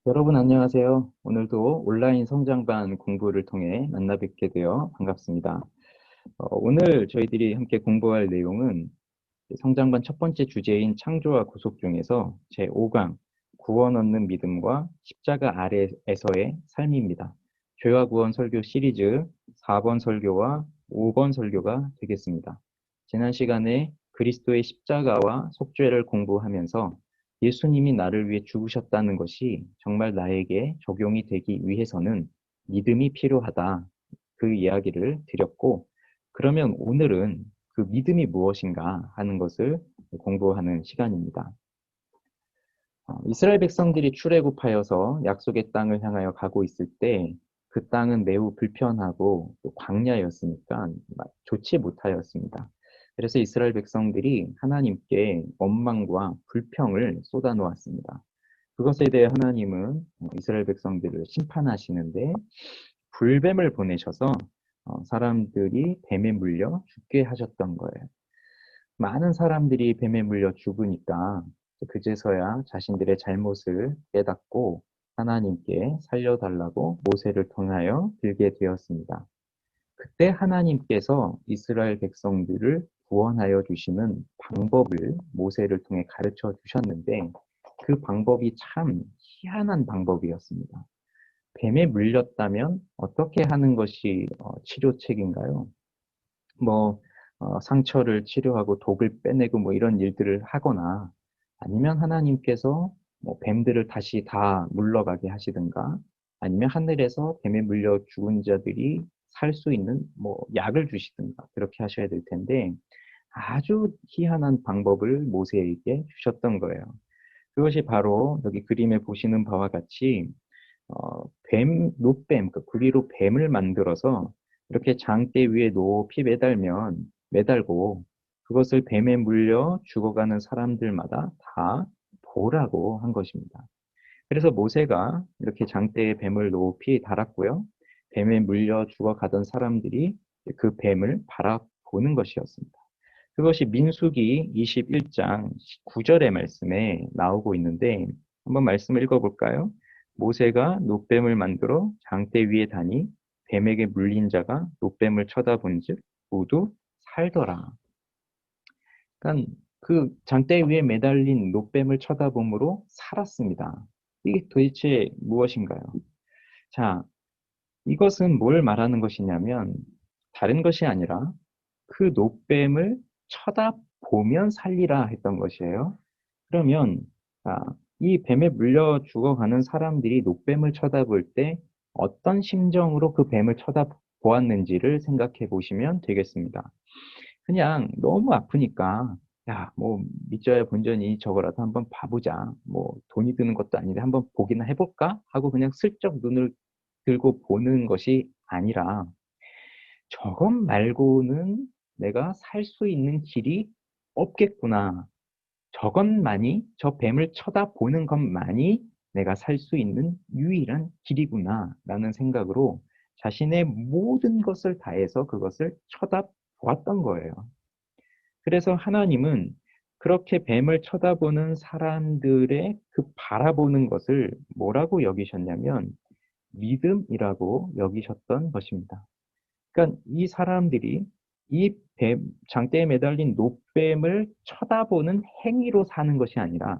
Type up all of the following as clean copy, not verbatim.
여러분 안녕하세요. 오늘도 온라인 성장반 공부를 통해 만나 뵙게 되어 반갑습니다. 오늘 저희들이 함께 공부할 내용은 성장반 첫 번째 주제인 창조와 구속 중에서 제5강 구원 얻는 믿음과 십자가 아래에서의 삶입니다. 죄와 구원 설교 시리즈 4번 설교와 5번 설교가 되겠습니다. 지난 시간에 그리스도의 십자가와 속죄를 공부하면서 예수님이 나를 위해 죽으셨다는 것이 정말 나에게 적용이 되기 위해서는 믿음이 필요하다. 그 이야기를 드렸고, 그러면 오늘은 그 믿음이 무엇인가 하는 것을 공부하는 시간입니다. 이스라엘 백성들이 출애굽하여서 약속의 땅을 향하여 가고 있을 때 그 땅은 매우 불편하고 또 광야였으니까 좋지 못하였습니다. 그래서 이스라엘 백성들이 하나님께 원망과 불평을 쏟아놓았습니다. 그것에 대해 하나님은 이스라엘 백성들을 심판하시는데 불뱀을 보내셔서 사람들이 뱀에 물려 죽게 하셨던 거예요. 많은 사람들이 뱀에 물려 죽으니까 그제서야 자신들의 잘못을 깨닫고 하나님께 살려달라고 모세를 통하여 들게 되었습니다. 그때 하나님께서 이스라엘 백성들을 구원하여 주시는 방법을 모세를 통해 가르쳐 주셨는데 그 방법이 참 희한한 방법이었습니다. 뱀에 물렸다면 어떻게 하는 것이 치료책인가요? 뭐 상처를 치료하고 독을 빼내고 뭐 이런 일들을 하거나 아니면 하나님께서 뭐 뱀들을 다시 다 물러가게 하시든가 아니면 하늘에서 뱀에 물려 죽은 자들이 살 수 있는 뭐 약을 주시든가 그렇게 하셔야 될 텐데 아주 희한한 방법을 모세에게 주셨던 거예요. 그것이 바로 여기 그림에 보시는 바와 같이 노뱀, 그 구리로 뱀을 만들어서 이렇게 장대 위에 높이 매달고 그것을 뱀에 물려 죽어가는 사람들마다 다 보라고 한 것입니다. 그래서 모세가 이렇게 장대에 뱀을 높이 달았고요. 뱀에 물려 죽어가던 사람들이 그 뱀을 바라보는 것이었습니다. 그것이 민수기 21장 9절의 말씀에 나오고 있는데 한번 말씀을 읽어볼까요? 모세가 노뱀을 만들어 장대 위에 다니 뱀에게 물린 자가 노뱀을 쳐다본즉 모두 살더라. 그러니까 그 장대 위에 매달린 노뱀을 쳐다봄으로 살았습니다. 이게 도대체 무엇인가요? 자, 이것은 뭘 말하는 것이냐면 다른 것이 아니라 그 노뱀을 쳐다보면 살리라 했던 것이에요. 그러면 아, 이 뱀에 물려 죽어가는 사람들이 노뱀을 쳐다볼 때 어떤 심정으로 그 뱀을 쳐다보았는지를 생각해 보시면 되겠습니다. 그냥 너무 아프니까 야, 뭐 믿져야 본전이 저거라도 한번 봐보자. 뭐 돈이 드는 것도 아닌데 한번 보기나 해볼까? 하고 그냥 슬쩍 눈을 들고 보는 것이 아니라 저것 말고는 내가 살 수 있는 길이 없겠구나. 저것만이, 저 뱀을 쳐다보는 것만이 내가 살 수 있는 유일한 길이구나. 라는 생각으로 자신의 모든 것을 다해서 그것을 쳐다보았던 거예요. 그래서 하나님은 그렇게 뱀을 쳐다보는 사람들의 그 바라보는 것을 뭐라고 여기셨냐면 믿음이라고 여기셨던 것입니다. 그러니까 이 사람들이 이 장대에 매달린 노뱀을 쳐다보는 행위로 사는 것이 아니라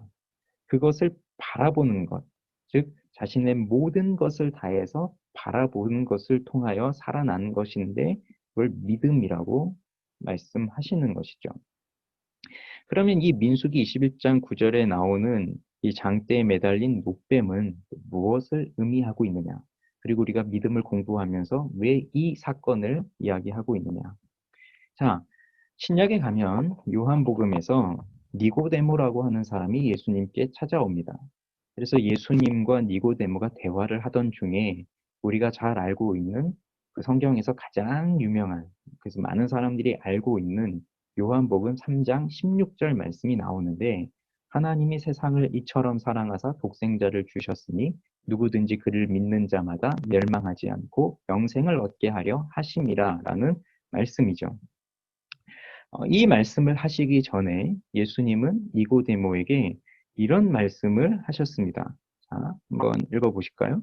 그것을 바라보는 것, 즉 자신의 모든 것을 다해서 바라보는 것을 통하여 살아나는 것인데 그걸 믿음이라고 말씀하시는 것이죠. 그러면 이 민수기 21장 9절에 나오는 이 장대에 매달린 노뱀은 무엇을 의미하고 있느냐? 그리고 우리가 믿음을 공부하면서 왜 이 사건을 이야기하고 있느냐? 자, 신약에 가면 요한복음에서 니고데모라고 하는 사람이 예수님께 찾아옵니다. 그래서 예수님과 니고데모가 대화를 하던 중에 우리가 잘 알고 있는 그 성경에서 가장 유명한, 그래서 많은 사람들이 알고 있는 요한복음 3장 16절 말씀이 나오는데 하나님이 세상을 이처럼 사랑하사 독생자를 주셨으니 누구든지 그를 믿는 자마다 멸망하지 않고 영생을 얻게 하려 하심이라 라는 말씀이죠. 이 말씀을 하시기 전에 예수님은 니고데모에게 이런 말씀을 하셨습니다. 자, 한번 읽어보실까요?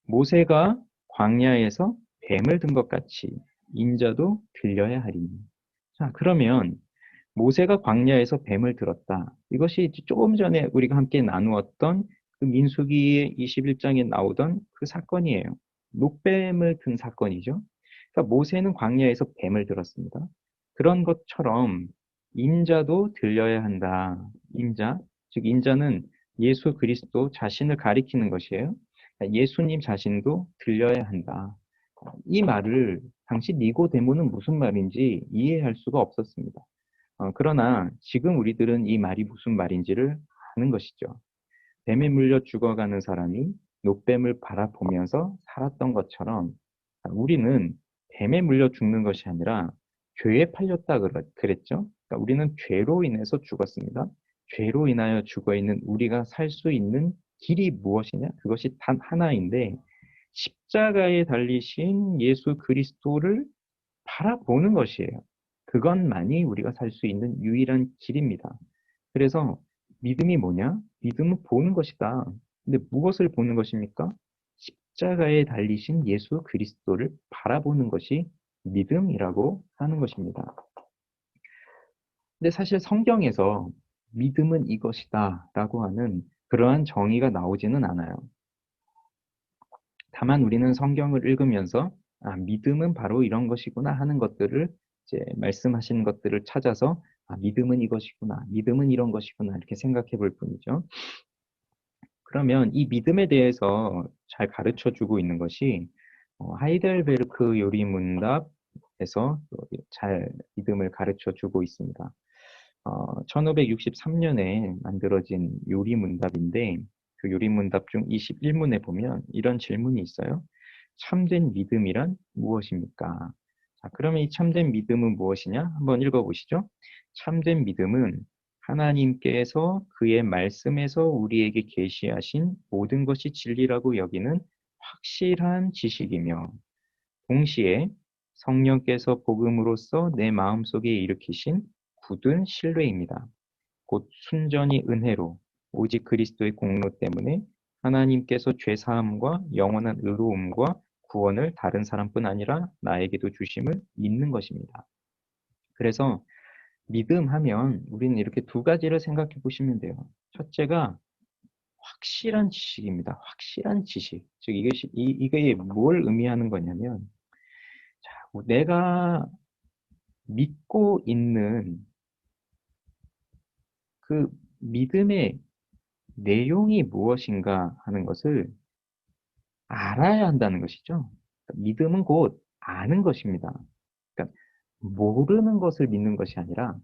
모세가 광야에서 뱀을 든 것 같이 인자도 들려야 하리니. 자, 그러면 모세가 광야에서 뱀을 들었다. 이것이 조금 전에 우리가 함께 나누었던 그 민수기 21장에 나오던 그 사건이에요. 녹뱀을 든 사건이죠. 그러니까 모세는 광야에서 뱀을 들었습니다. 그런 것처럼 인자도 들려야 한다. 인자, 즉 인자는 예수 그리스도 자신을 가리키는 것이에요. 그러니까 예수님 자신도 들려야 한다. 이 말을 당시 니고데모는 무슨 말인지 이해할 수가 없었습니다. 그러나 지금 우리들은 이 말이 무슨 말인지를 아는 것이죠. 뱀에 물려 죽어가는 사람이 노뱀을 바라보면서 살았던 것처럼 우리는 뱀에 물려 죽는 것이 아니라 죄에 팔렸다 그랬죠. 그러니까 우리는 죄로 인해서 죽었습니다. 죄로 인하여 죽어 있는 우리가 살 수 있는 길이 무엇이냐? 그것이 단 하나인데 십자가에 달리신 예수 그리스도를 바라보는 것이에요. 그것만이 우리가 살 수 있는 유일한 길입니다. 그래서 믿음이 뭐냐? 믿음은 보는 것이다. 근데 무엇을 보는 것입니까? 십자가에 달리신 예수 그리스도를 바라보는 것이 믿음이라고 하는 것입니다. 근데 사실 성경에서 믿음은 이것이다 라고 하는 그러한 정의가 나오지는 않아요. 다만 우리는 성경을 읽으면서 믿음은 바로 이런 것이구나 하는 것들을 이제 말씀하신 것들을 찾아서 믿음은 이것이구나, 믿음은 이런 것이구나 이렇게 생각해 볼 뿐이죠. 그러면 이 믿음에 대해서 잘 가르쳐 주고 있는 것이 하이델베르크 요리문답에서 잘 믿음을 가르쳐 주고 있습니다. 1563년에 만들어진 요리문답인데 그 요리문답 중 21문에 보면 이런 질문이 있어요. 참된 믿음이란 무엇입니까? 자, 그러면 이 참된 믿음은 무엇이냐? 한번 읽어보시죠. 참된 믿음은 하나님께서 그의 말씀에서 우리에게 계시하신 모든 것이 진리라고 여기는 확실한 지식이며 동시에 성령께서 복음으로써 내 마음속에 일으키신 굳은 신뢰입니다. 곧 순전히 은혜로 오직 그리스도의 공로 때문에 하나님께서 죄사함과 영원한 의로움과 구원을 다른 사람뿐 아니라 나에게도 주심을 믿는 것입니다. 그래서 믿음 하면 우리는 이렇게 두 가지를 생각해 보시면 돼요. 첫째가 확실한 지식입니다. 확실한 지식. 즉 이게 뭘 의미하는 거냐면 내가 믿고 있는 그 믿음의 내용이 무엇인가 하는 것을 알아야 한다는 것이죠. 믿음은 곧 아는 것입니다. 그러니까 모르는 것을 믿는 것이 아니라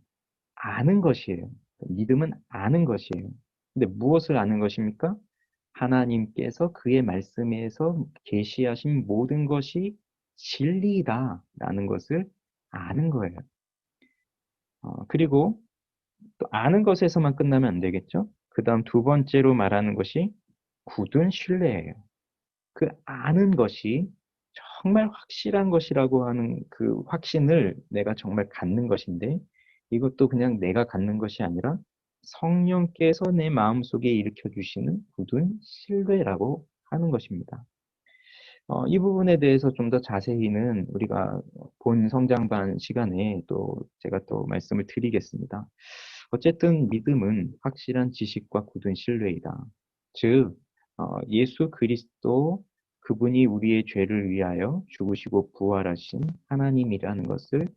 아는 것이에요. 믿음은 아는 것이에요. 근데 무엇을 아는 것입니까? 하나님께서 그의 말씀에서 계시하신 모든 것이 진리다라는 것을 아는 거예요. 그리고 또 아는 것에서만 끝나면 안 되겠죠? 그 다음 두 번째로 말하는 것이 굳은 신뢰예요. 그 아는 것이 정말 확실한 것이라고 하는 그 확신을 내가 정말 갖는 것인데 이것도 그냥 내가 갖는 것이 아니라 성령께서 내 마음속에 일으켜 주시는 굳은 신뢰라고 하는 것입니다. 이 부분에 대해서 좀 더 자세히는 우리가 본 성장반 시간에 또 제가 또 말씀을 드리겠습니다. 어쨌든 믿음은 확실한 지식과 굳은 신뢰이다. 즉, 예수 그리스도 그분이 우리의 죄를 위하여 죽으시고 부활하신 하나님이라는 것을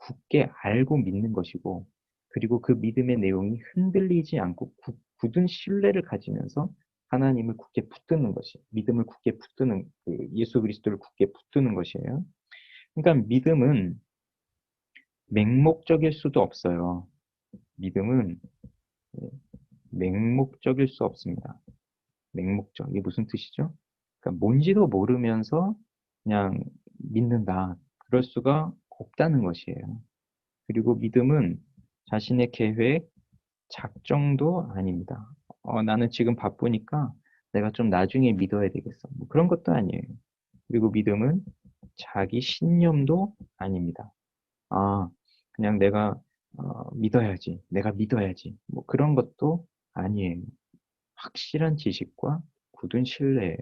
굳게 알고 믿는 것이고, 그리고 그 믿음의 내용이 흔들리지 않고 굳은 신뢰를 가지면서 하나님을 굳게 붙드는 것이, 믿음을 굳게 붙드는, 예수 그리스도를 굳게 붙드는 것이에요. 그러니까 믿음은 맹목적일 수도 없어요. 믿음은 맹목적일 수 없습니다. 맹목적. 이게 무슨 뜻이죠? 그러니까 뭔지도 모르면서 그냥 믿는다. 그럴 수가 없다는 것이에요. 그리고 믿음은 자신의 계획, 작정도 아닙니다. 나는 지금 바쁘니까 내가 좀 나중에 믿어야 되겠어. 뭐 그런 것도 아니에요. 그리고 믿음은 자기 신념도 아닙니다. 아, 그냥 내가 믿어야지. 내가 믿어야지. 뭐 그런 것도 아니에요. 확실한 지식과 굳은 신뢰예요.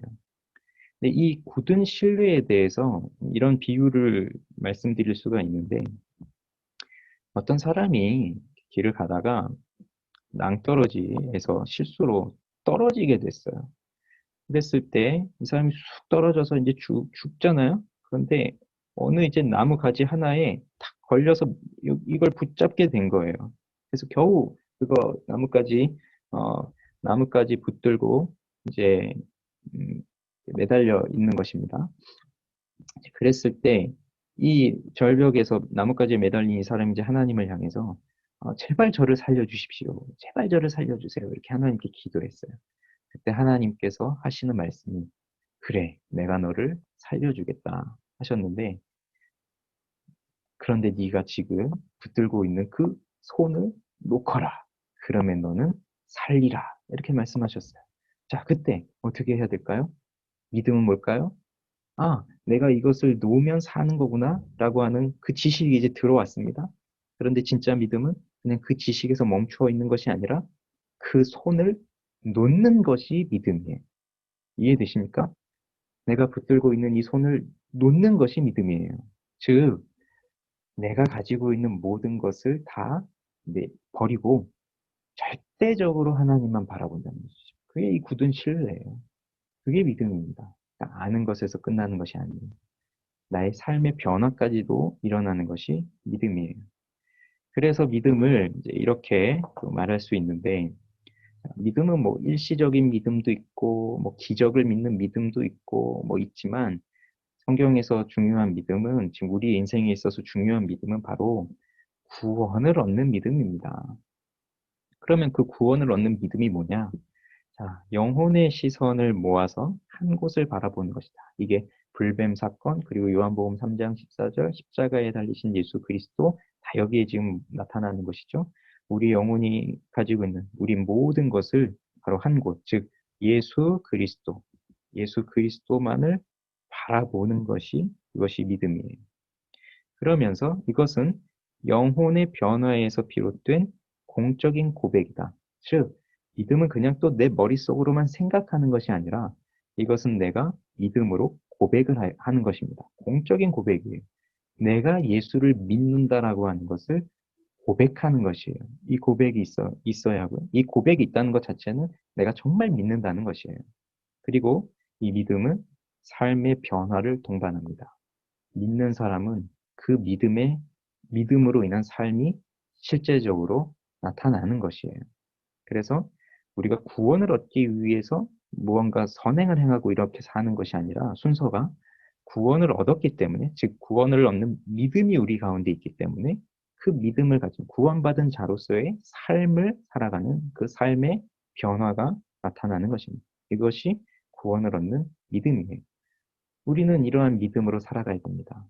근데 이 굳은 신뢰에 대해서 이런 비유를 말씀드릴 수가 있는데 어떤 사람이 길을 가다가 낭떠러지에서 실수로 떨어지게 됐어요. 그랬을 때 이 사람이 쑥 떨어져서 이제 죽잖아요. 그런데 어느 이제 나무 가지 하나에 탁 걸려서 이걸 붙잡게 된 거예요. 그래서 겨우 그거 어, 나뭇가지 붙들고 이제 음, 매달려 있는 것입니다. 그랬을 때 이 절벽에서 나뭇가지에 매달린 이 사람이 이제 하나님을 향해서 제발 저를 살려주십시오. 제발 저를 살려주세요. 이렇게 하나님께 기도했어요. 그때 하나님께서 하시는 말씀이 그래, 내가 너를 살려주겠다 하셨는데 그런데 네가 지금 붙들고 있는 그 손을 놓거라. 그러면 너는 살리라. 이렇게 말씀하셨어요. 자, 그때 어떻게 해야 될까요? 믿음은 뭘까요? 아, 내가 이것을 놓으면 사는 거구나 라고 하는 그 지식이 이제 들어왔습니다. 그런데 진짜 믿음은 그냥 그 지식에서 멈추어 있는 것이 아니라 그 손을 놓는 것이 믿음이에요. 이해되십니까? 내가 붙들고 있는 이 손을 놓는 것이 믿음이에요. 즉, 내가 가지고 있는 모든 것을 다 버리고 절대적으로 하나님만 바라본다는 것이죠. 그게 이 굳은 신뢰예요. 그게 믿음입니다. 그러니까 아는 것에서 끝나는 것이 아니에요. 나의 삶의 변화까지도 일어나는 것이 믿음이에요. 그래서 믿음을 이제 이렇게 말할 수 있는데, 믿음은 뭐 일시적인 믿음도 있고, 뭐 기적을 믿는 믿음도 있고, 뭐 있지만, 성경에서 중요한 믿음은, 지금 우리 인생에 있어서 중요한 믿음은 바로 구원을 얻는 믿음입니다. 그러면 그 구원을 얻는 믿음이 뭐냐? 자, 영혼의 시선을 모아서 한 곳을 바라보는 것이다. 이게 불뱀 사건, 그리고 요한복음 3장 14절, 십자가에 달리신 예수 그리스도, 다 여기에 지금 나타나는 것이죠. 우리 영혼이 가지고 있는 우리 모든 것을 바로 한 곳, 즉 예수 그리스도만을 바라보는 것이 이것이 믿음이에요. 그러면서 이것은 영혼의 변화에서 비롯된 공적인 고백이다. 즉, 믿음은 그냥 또 내 머릿속으로만 생각하는 것이 아니라 이것은 내가 믿음으로 고백을 하는 것입니다. 공적인 고백이에요. 내가 예수를 믿는다라고 하는 것을 고백하는 것이에요. 이 고백이 있어야 하고요. 이 고백이 있다는 것 자체는 내가 정말 믿는다는 것이에요. 그리고 이 믿음은 삶의 변화를 동반합니다. 믿는 사람은 그 믿음으로 인한 삶이 실제적으로 나타나는 것이에요. 그래서 우리가 구원을 얻기 위해서 무언가 선행을 행하고 이렇게 사는 것이 아니라 순서가 구원을 얻었기 때문에, 즉 구원을 얻는 믿음이 우리 가운데 있기 때문에 그 믿음을 가진 구원받은 자로서의 삶을 살아가는 그 삶의 변화가 나타나는 것입니다. 이것이 구원을 얻는 믿음이에요. 우리는 이러한 믿음으로 살아가야 됩니다.